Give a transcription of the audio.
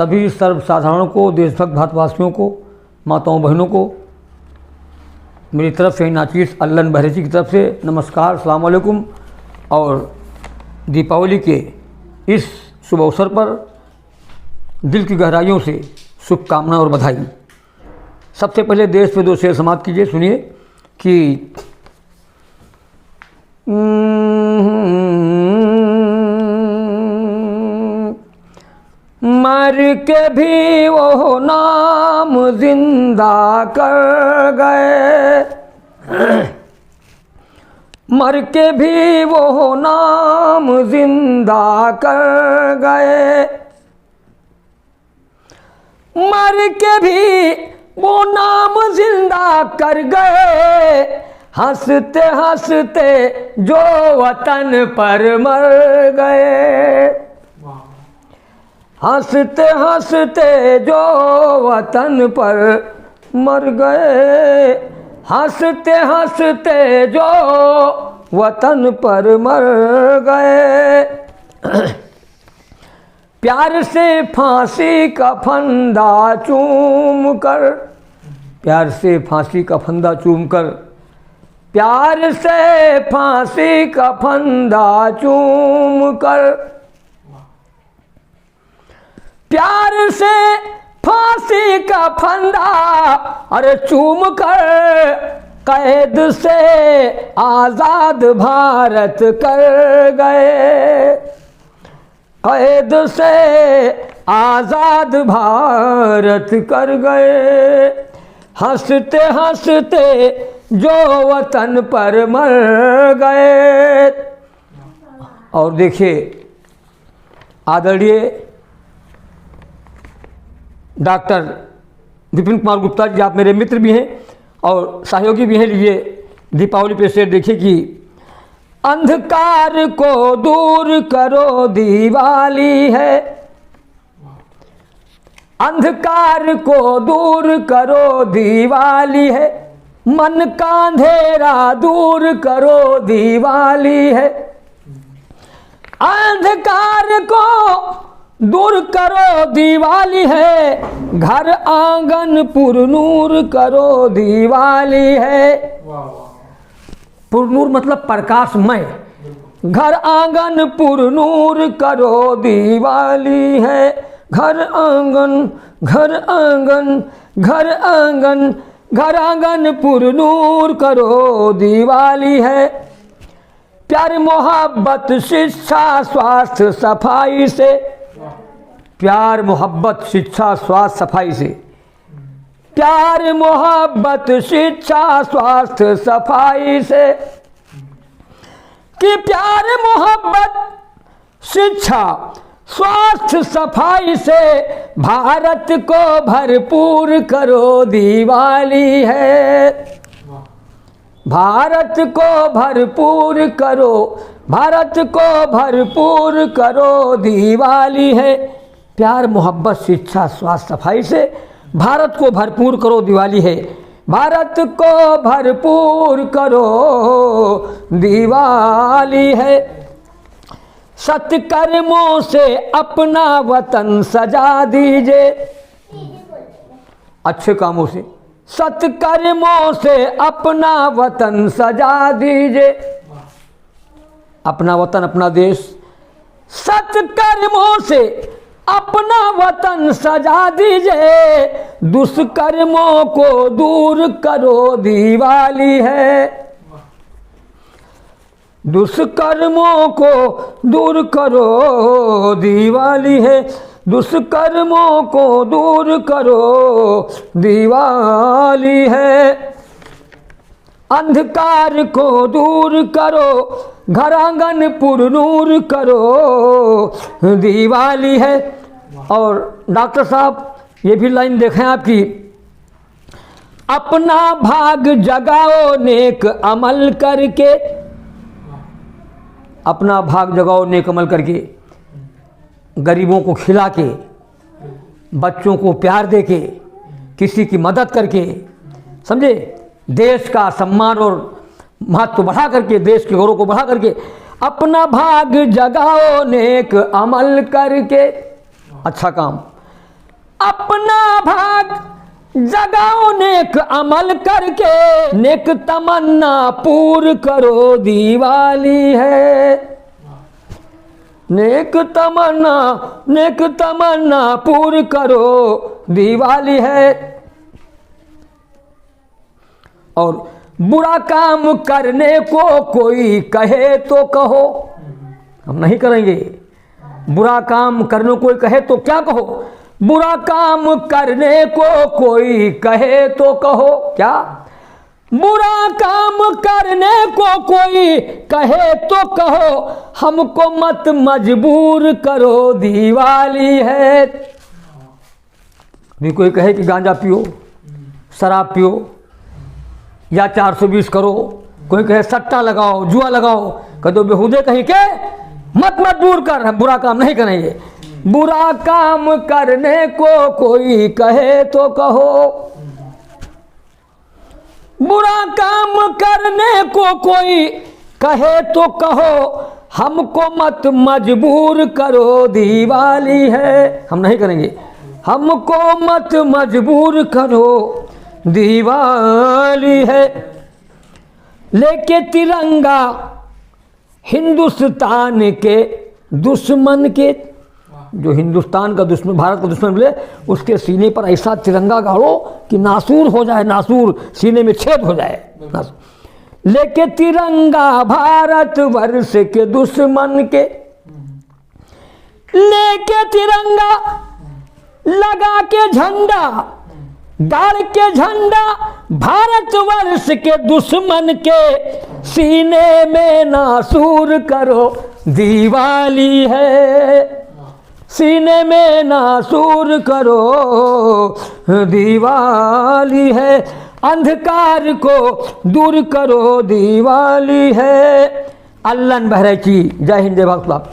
सभी सर्वसाधारणों को, देशभक्त भारतवासियों को, माताओं बहनों को मेरी तरफ से नाचीस अल्लन बहरेची की तरफ से नमस्कार, अस्सलाम वालेकुम। और दीपावली के इस शुभ अवसर पर दिल की गहराइयों से शुभकामना और बधाई। सबसे पहले देश पे दो शेर समाप्त कीजिए, सुनिए कि मर के भी वो नाम जिंदा कर गए, मर के भी वो नाम जिंदा कर गए, मर के भी वो नाम जिंदा कर गए, हंसते हंसते जो वतन पर मर गए, हंसते हंसते जो वतन पर मर गए, हंसते हंसते जो वतन पर मर गए। प्यार से फांसी का फंदा चूम कर, प्यार से फांसी का फंदा चूम कर, प्यार से फांसी का फंदा चूम कर, प्यार से फांसी का फंदा अरे चूम कर, कैद से आजाद भारत कर गए, कैद से आजाद भारत कर गए, हंसते हंसते जो वतन पर मर गए। और देखिए आदरणीय डॉक्टर विपिन कुमार गुप्ता जी, आप मेरे मित्र भी हैं और सहयोगी भी हैं। लीजिए दीपावली पे शेर देखिए कि अंधकार को दूर करो दिवाली है, अंधकार को दूर करो दिवाली है, मन का अंधेरा दूर करो दिवाली है, अंधकार को दूर करो दिवाली है, घर आंगन पुरनूर करो दिवाली है। पुरनूर मतलब प्रकाशमय, घर आंगन पुरनूर करो दिवाली है, घर आंगन घर आंगन घर आंगन घर आंगन पुरनूर करो दिवाली है। प्यार मोहब्बत शिक्षा स्वास्थ्य सफाई से, प्यार मोहब्बत शिक्षा स्वास्थ्य सफाई से, प्यार मोहब्बत शिक्षा स्वास्थ्य सफाई से, कि प्यार मोहब्बत शिक्षा स्वास्थ्य सफाई से भारत को भरपूर करो दिवाली है, भारत को भरपूर करो, भारत को भरपूर करो दिवाली है। प्यार मोहब्बत शिक्षा स्वास्थ्य सफाई से भारत को भरपूर करो दिवाली है, भारत को भरपूर करो दिवाली है। सत्कर्मों से अपना वतन सजा दीजिए, अच्छे कामों से, सत्कर्मों से अपना वतन सजा दीजिए, अपना वतन अपना देश, सत्कर्मों से अपना वतन सजा दीजिए, दुष्कर्मों को दूर करो दिवाली है, दुष्कर्मों को दूर करो दिवाली है, दुष्कर्मों को दूर करो दिवाली है। अंधकार को दूर करो, घर आंगन पुरनूर करो दिवाली है। और डॉक्टर साहब ये भी लाइन देखें आपकी, अपना भाग जगाओ नेक अमल करके, अपना भाग जगाओ नेक अमल करके, गरीबों को खिला के, बच्चों को प्यार दे के, किसी की मदद करके, समझे, देश का सम्मान और महत्व बढ़ा करके, देश के गौरव को बढ़ा करके, अपना भाग जगाओ नेक अमल करके, अच्छा काम, अपना भाग जगाओ नेक अमल करके, नेक तमन्ना पूर करो दिवाली है। नेक तमन्ना पूर करो दिवाली है। और बुरा काम करने को कोई कहे तो कहो, हम नहीं करेंगे। बुरा काम करने को कोई कहे तो क्या कहो, बुरा काम करने को कोई कहे तो कहो, क्या बुरा काम करने को कोई कहे तो कहो, हमको मत मजबूर करो दिवाली है। भी कोई कहे कि गांजा पियो, शराब पियो या 420 करो, कोई कहे सट्टा लगाओ, जुआ लगाओ, कह दो बेहुदे कहीं के मत मजबूर कर, हम बुरा काम नहीं करेंगे। बुरा काम करने को कोई कहे तो कहो, बुरा काम करने को कोई कहे तो कहो, हमको मत मजबूर करो दिवाली है। हम नहीं करेंगे। हमको मत मजबूर करो दिवाली है। लेके तिरंगा हिंदुस्तान के दुश्मन के, जो हिंदुस्तान का दुश्मन, भारत का दुश्मन बोले, उसके सीने पर ऐसा तिरंगा गाड़ो कि नासूर हो जाए, नासूर सीने में छेद हो जाए। लेके तिरंगा भारत वर्ष के दुश्मन के, लेके तिरंगा लगा के झंडा, गाड़ के झंडा भारत वर्ष के दुश्मन के, सीने में नासूर करो दिवाली है। सीने में नासूर करो दिवाली है। अंधकार को दूर करो दिवाली है। अल्लन बहराइची। जय हिंद, जय भारत।